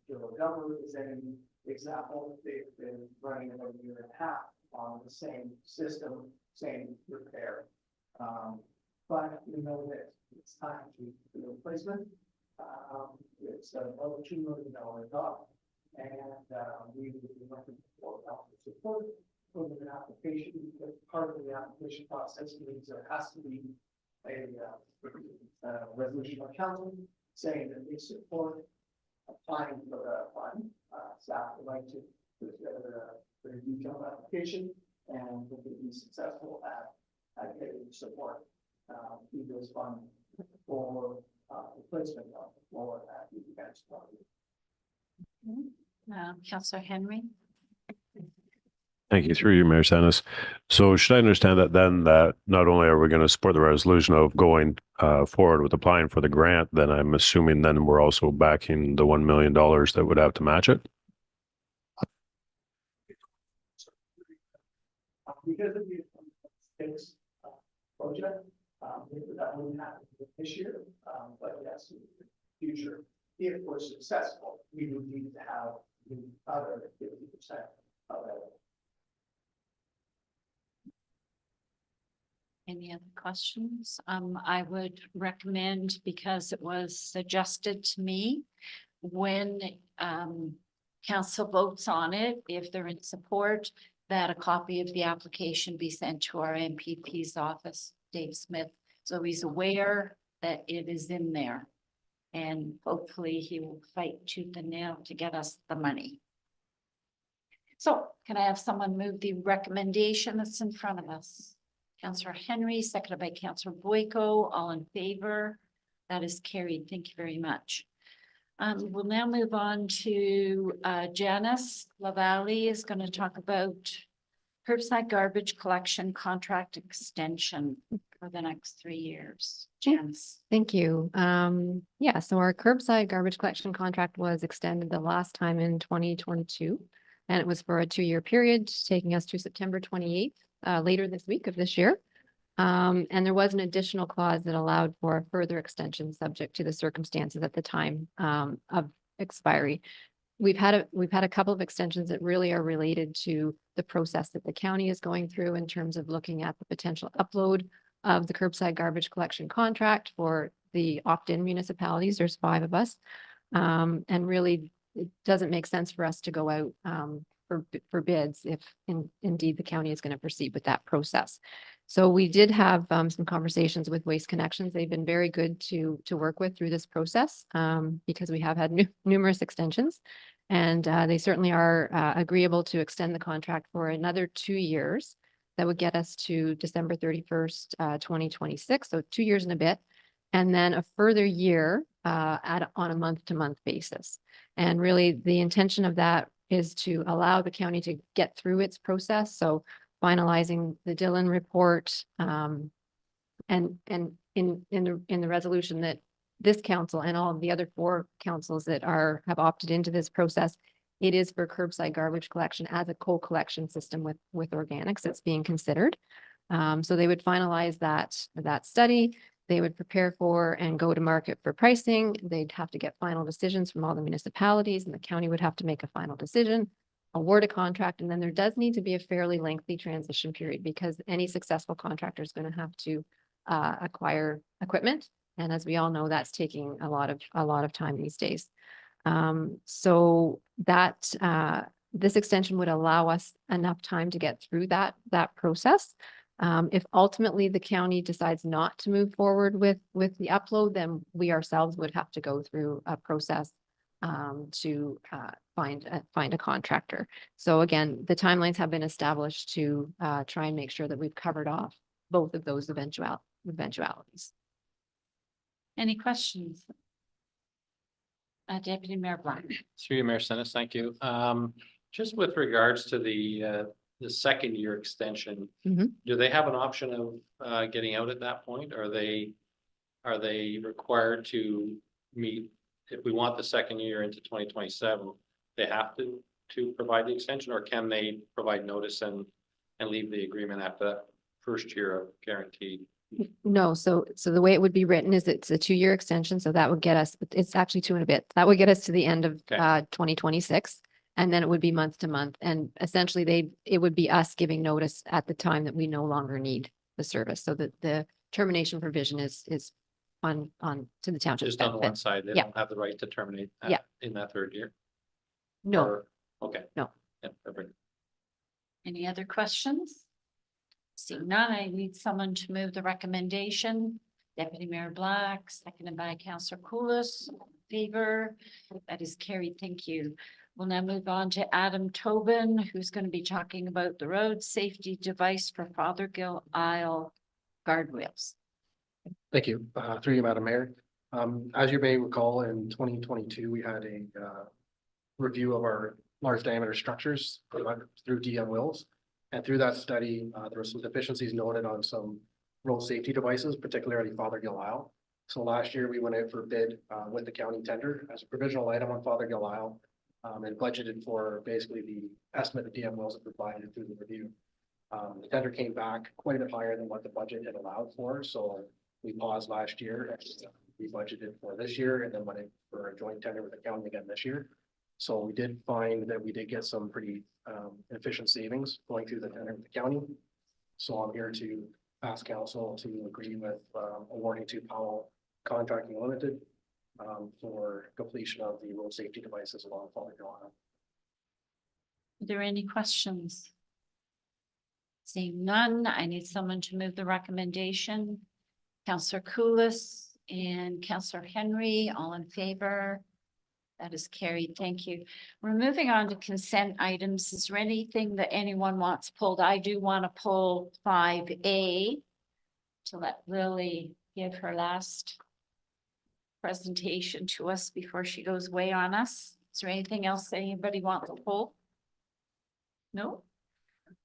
the government is an example. They've been running about a year and a half on the same system, same repair. But we know that it's time to do a replacement. It's about $2 million job, and we would be looking for support for the application. Because part of the application process means there has to be a resolution by council saying that they support applying for the fund. Staff would like to put together a very detailed application, and if they be successful at getting support through this fund for replacement of the floor at the events property. Councillor Henry. Thank you. Through you, Mayor Sanis. So should I understand that then that not only are we going to support the resolution of going forward with applying for the grant, then I'm assuming then we're also backing the $1 million that would have to match it? Because of the fixed project, that wouldn't happen this year, but yes, in the future, if we're successful, we would need to have the other 50% of it. Any other questions? I would recommend, because it was suggested to me, when council votes on it, if they're in support, that a copy of the application be sent to our MPP's office, Dave Smith, so he's aware that it is in there. And hopefully he will fight tooth and nail to get us the money. So can I have someone move the recommendation that's in front of us? Councillor Henry, seconded by Councillor Boyko, all in favor. That is carried. Thank you very much. We'll now move on to Janice LaValle is going to talk about curbside garbage collection contract extension for the next 3 years. Janice. Thank you. Yeah, so our curbside garbage collection contract was extended the last time in 2022, and it was for a 2-year period, taking us to September 28th, later this week of this year. And there was an additional clause that allowed for a further extension subject to the circumstances at the time of expiry. We've had a couple of extensions that really are related to the process that the county is going through in terms of looking at the potential upload of the curbside garbage collection contract for the opt-in municipalities. There's 5 of us. And really, it doesn't make sense for us to go out for bids if indeed the county is going to proceed with that process. So we did have some conversations with Waste Connections. They've been very good to work with through this process because we have had numerous extensions, and they certainly are agreeable to extend the contract for another 2 years. That would get us to December 31st, 2026. So 2 years and a bit, and then a further year on a month-to-month basis. And really the intention of that is to allow the county to get through its process. So finalizing the Dillon report, and in the resolution that this council and all of the other 4 councils that have opted into this process It is for curbside garbage collection as a co-collection system with organics that's being considered. So they would finalize that study. They would prepare for and go to market for pricing. They'd have to get final decisions from all the municipalities, and the county would have to make a final decision, award a contract, and then there does need to be a fairly lengthy transition period because any successful contractor is going to have to acquire equipment. And as we all know, that's taking a lot of time these days. So that this extension would allow us enough time to get through that process. If ultimately the county decides not to move forward with the upload, then we ourselves would have to go through a process to find a contractor. So again, the timelines have been established to try and make sure that we've covered off both of those eventualities. Any questions? Deputy Mayor Black. Through you, Mayor Sennis, thank you. Just with regards to the second year extension, Mhm. do they have an option of getting out at that point? Are they required to meet, if we want the second year into 2027, they have to provide the extension, or can they provide notice and leave the agreement after that first year of guaranteed? No, so the way it would be written is it's a 2-year extension, so that would get us, it's actually 2 and a bit. That would get us to the end of Okay. 2026. And then it would be month to month. And essentially it would be us giving notice at the time that we no longer need the service. So that the termination provision is on to the township. Just on one side, they Yeah. don't have the right to terminate Yeah. in that third year? No, Or- Okay. No. Yeah, perfect. Any other questions? Seeing none, I need someone to move the recommendation. Deputy Mayor Black, seconded by Councillor Coulis. Favor, that is carried. Thank you. We'll now move on to Adam Tobin, who's going to be talking about the road safety device for Fothergill Isle guardrails. Thank you. Through you, Madam Mayor. As you may recall, in 2022, we had a review of our large diameter structures through DM Wills. And through that study, there were some deficiencies noted on some road safety devices, particularly Fothergill Isle. So last year we went out for bid with the county tender as a provisional item on Fothergill Isle and budgeted for basically the estimate that DM Wills had provided through the review. The tender came back quite a bit higher than what the budget had allowed for. So we paused last year and we budgeted for this year and then went in for a joint tender with the county again this year. So we did find that we did get some pretty efficient savings going through the tender with the county. So I'm here to ask council to agree with awarding to Powell Contracting Limited for completion of the road safety devices along Fothergill Isle. Are there any questions? Seeing none, I need someone to move the recommendation. Councillor Coulis and Councillor Henry, all in favor? That is carried. Thank you. We're moving on to consent items. Is there anything that anyone wants pulled? I do want to pull 5A to let Lily give her last presentation to us before she goes away on us. Is there anything else anybody wants to pull? No?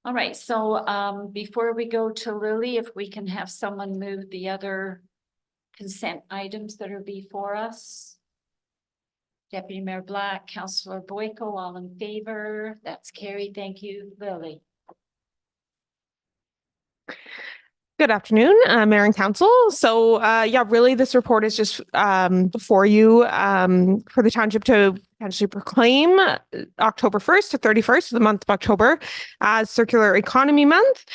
All right. So before we go to Lily, if we can have someone move the other consent items that are before us. Deputy Mayor Black, Councillor Boyko, all in favor? That's carried. Thank you, Lily. Good afternoon, Mayor and Council. So yeah, really this report is just before you for the township to potentially proclaim October 1st to 31st of the month of October as Circular Economy Month.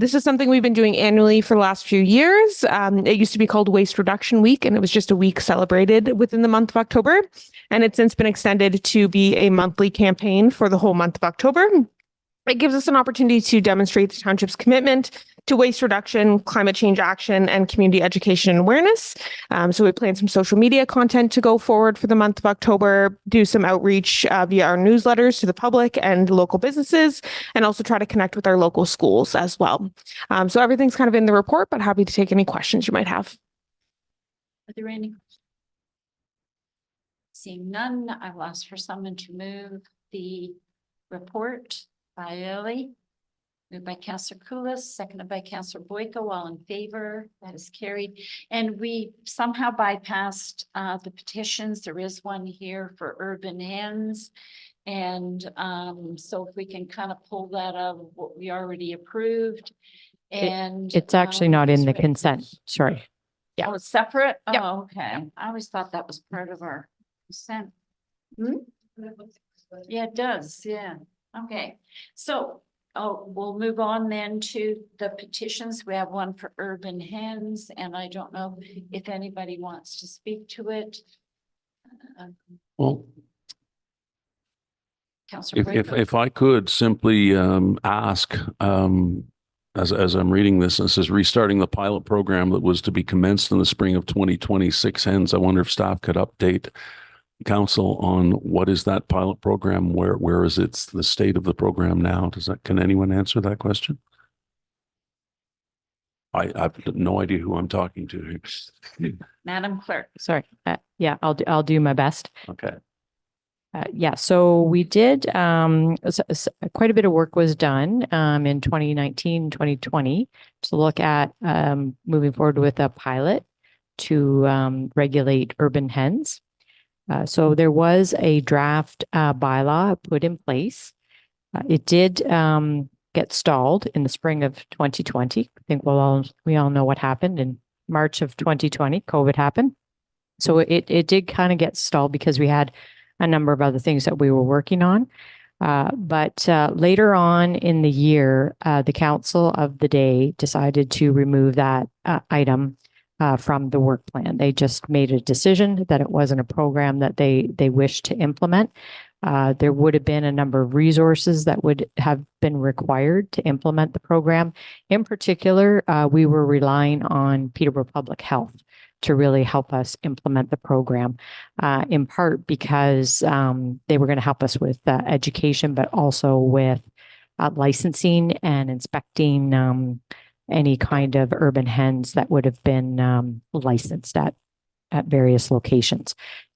This is something we've been doing annually for the last few years. It used to be called Waste Reduction Week, and it was just a week celebrated within the month of October. And it's since been extended to be a monthly campaign for the whole month of October. It gives us an opportunity to demonstrate the township's commitment to waste reduction, climate change action, and community education and awareness. So we plan some social media content to go forward for the month of October, do some outreach via our newsletters to the public and local businesses, and also try to connect with our local schools as well. So everything's kind of in the report, but happy to take any questions you might have. Are there any? Seeing none, I will ask for someone to move the report by Lily. Moved by Councillor Coulis, seconded by Councillor Boyko, all in favor. That is carried. And we somehow bypassed the petitions. There is one here for Urban Ends. And so if we can kind of pull that out of what we already approved and. It's actually not in the this way- consent, sorry. Yeah. Oh, it's separate? Yep. Oh, okay. I always thought that was part of our consent. Hmm? Yeah, it does. Yeah. Okay. So, we'll move on then to the petitions. We have one for Urban Hens, and I don't know if anybody wants to speak to it. Well, Councillor if I could simply ask, as I'm reading this, it says restarting the pilot program that was to be commenced in the spring of 2026 hens. I wonder if staff could update council on what is that pilot program? Where is the state of the program now? Can anyone answer that question? I have no idea who I'm talking to. Madam Clerk. Sorry. Yeah, I'll do my best. Okay. Yeah, so we did, quite a bit of work was done in 2019, 2020 to look at moving forward with a pilot to regulate urban hens. So there was a draft bylaw put in place. It did get stalled in the spring of 2020. I think we all know what happened in March of 2020. COVID happened. So it did kind of get stalled because we had a number of other things that we were working on. But later on in the year, the council of the day decided to remove that item from the work plan. They just made a decision that it wasn't a program that they wished to implement. There would have been a number of resources that would have been required to implement the program. In particular, we were relying on Peterborough Public Health to really help us implement the program, in part because they were going to help us with education, but also with licensing and inspecting any kind of urban hens that would have been licensed at various locations.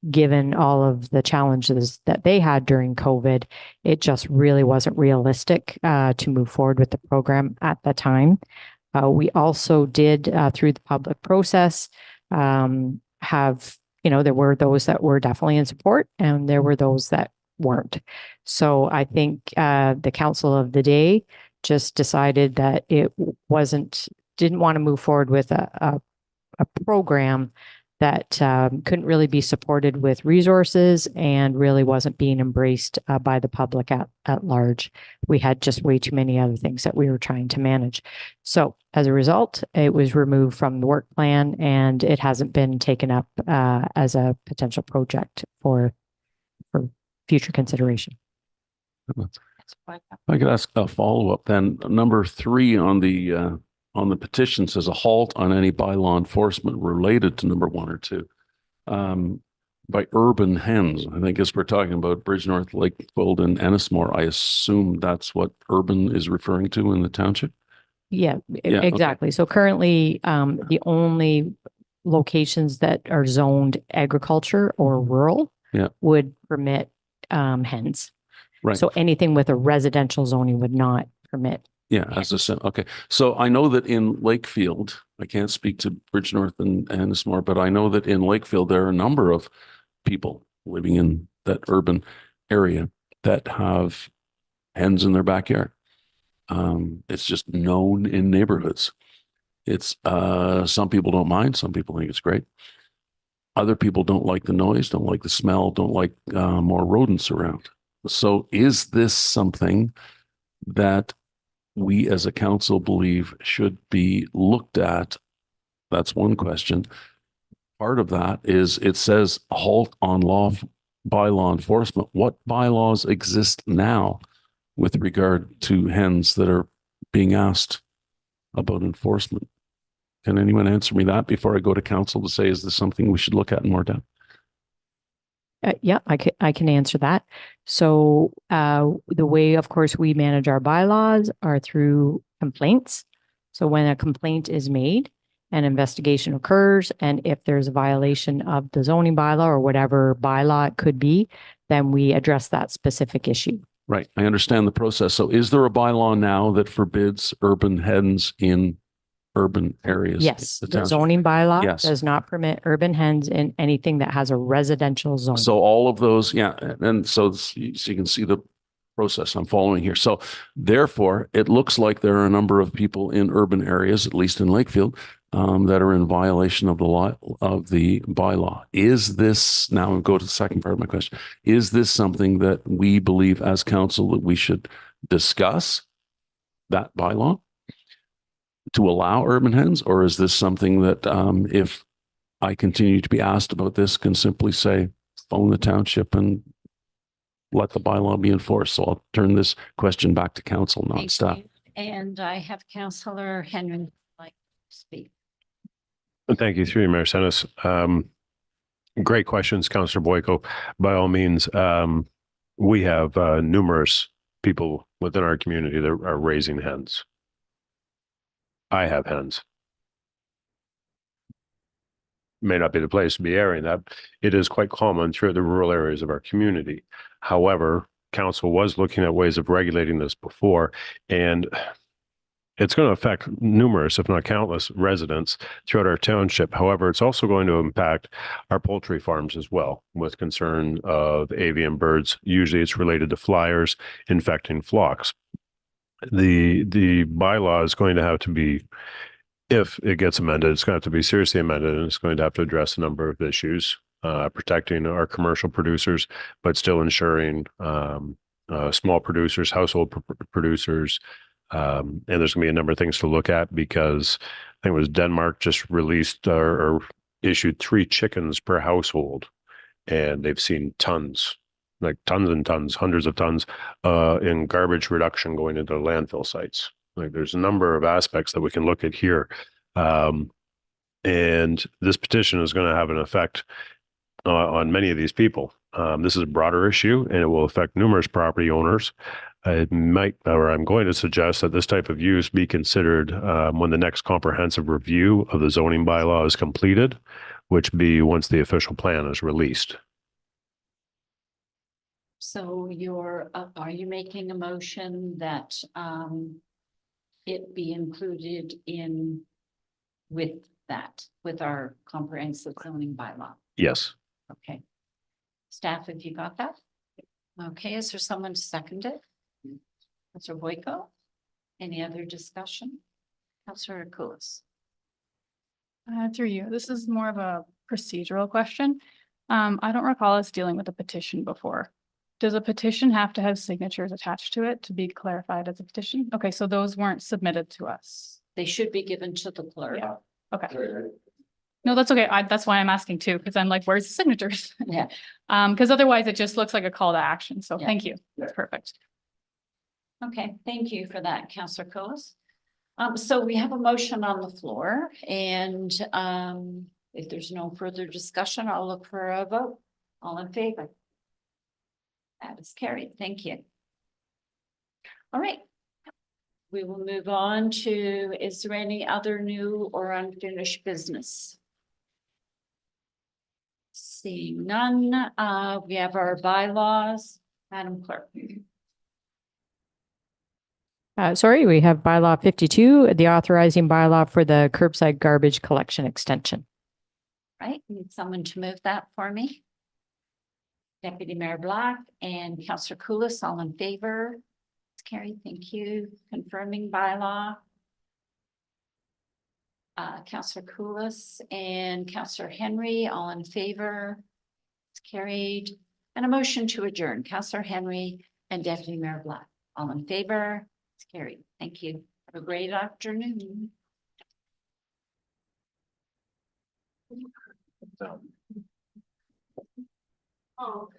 Given all of the challenges that they had during COVID, it just really wasn't realistic to move forward with the program at the time. We also did, through the public process, have, there were those that were definitely in support and there were those that weren't. So I think the council of the day just decided that it didn't want to move forward with a program that couldn't really be supported with resources and really wasn't being embraced by the public at large. We had just way too many other things that we were trying to manage. So as a result, it was removed from the work plan and it hasn't been taken up as a potential project for future consideration. I could ask a follow-up then. Number 3 on the petition says a halt on any bylaw enforcement related to number 1 or 2 by urban hens. I think as we're talking about Bridgenorth, Lakefield, and Ennismore, I assume that's what urban is referring to in the township? Yeah, Yeah, exactly. okay. So currently, the only locations that are zoned agriculture or rural would permit hens. Right. So anything with a residential zoning would not permit. Yeah, okay. So I know that in Lakefield, I can't speak to Bridgenorth and Ennismore, but I know that in Lakefield, there are a number of people living in that urban area that have hens in their backyard. It's just known in neighborhoods. It's some people don't mind, some people think it's great. Other people don't like the noise, don't like the smell, don't like more rodents around. So is this something that we as a council believe should be looked at? That's one question. Part of that is it says halt on bylaw enforcement. What bylaws exist now with regard to hens that are being asked about enforcement? Can anyone answer me that before I go to council to say, is this something we should look at in more depth? Yeah, I can answer that. So the way, of course, we manage our bylaws are through complaints. So when a complaint is made, an investigation occurs, and if there's a violation of the zoning bylaw or whatever bylaw it could be, then we address that specific issue. Right. I understand the process. So is there a bylaw now that forbids urban hens in urban areas? Yes, The the township? zoning bylaw Yes. does not permit urban hens in anything that has a residential zone. So all of those, yeah, and so you can see the process I'm following here. So therefore, it looks like there are a number of people in urban areas, at least in Lakefield, that are in violation of the law, of the bylaw. Is this, now I'll go to the second part of my question, is this something that we believe as council that we should discuss that bylaw to allow urban hens? Or is this something that if I continue to be asked about this, can simply say, phone the township and let the bylaw be enforced? So I'll turn this question back to council, not Thank staff. you. And I have Councillor Henry like to speak. Thank you, through you, Mayor Senes. Great questions, Councillor Boyko. By all means, we have numerous people within our community that are raising hens. I have hens. May not be the place to be airing that. It is quite common throughout the rural areas of our community. However, council was looking at ways of regulating this before, and it's going to affect numerous, if not countless, residents throughout our township. However, it's also going to impact our poultry farms as well, with concern of avian birds. Usually it's related to flyers infecting flocks. The bylaw is going to have to be, if it gets amended, it's going to have to be seriously amended, and it's going to have to address a number of issues, protecting our commercial producers, but still ensuring small producers, household producers. And there's going to be a number of things to look at, because I think it was Denmark just released or issued 3 chickens per household, and they've seen tons, like tons and tons, hundreds of tons in garbage reduction going into landfill sites. Like, there's a number of aspects that we can look at here. And this petition is going to have an effect on many of these people. This is a broader issue, and it will affect numerous property owners. It might, or I'm going to suggest that this type of use be considered when the next comprehensive review of the zoning bylaw is completed, which be once the official plan is released. So are you making a motion that it be included in with our comprehensive zoning bylaw? Yes. Okay. Staff, have you got that? Okay, is there someone to second it? Councillor Boyko? Any other discussion? Councillor Koulis? Through you, this is more of a procedural question. I don't recall us dealing with a petition before. Does a petition have to have signatures attached to it to be clarified as a petition? Okay, so those weren't submitted to us. They should be given to the clerk. Yeah. Okay. No, that's okay. That's why I'm asking too, because I'm like, where's the signatures? Yeah. Because otherwise it just looks like a call to action. So Yeah. thank you. That's perfect. Okay, thank you for that, Councillor Koulis. So we have a motion on the floor, and if there's no further discussion, I'll look for a vote. All in favor? That is carried. Thank you. All right. We will move on to, is there any other new or unfinished business? Seeing none, we have our bylaws. Madam Clerk. Sorry, we have bylaw 52, the authorizing bylaw for the curbside garbage collection extension. Right, need someone to move that for me? Deputy Mayor Black and Councillor Koulis, all in favor? It's carried, thank you. Confirming bylaw. Councillor Koulis and Councillor Henry, all in favor? It's carried. And a motion to adjourn. Councillor Henry and Deputy Mayor Black, all in favor? It's carried. Thank you. Have a great afternoon. Oh.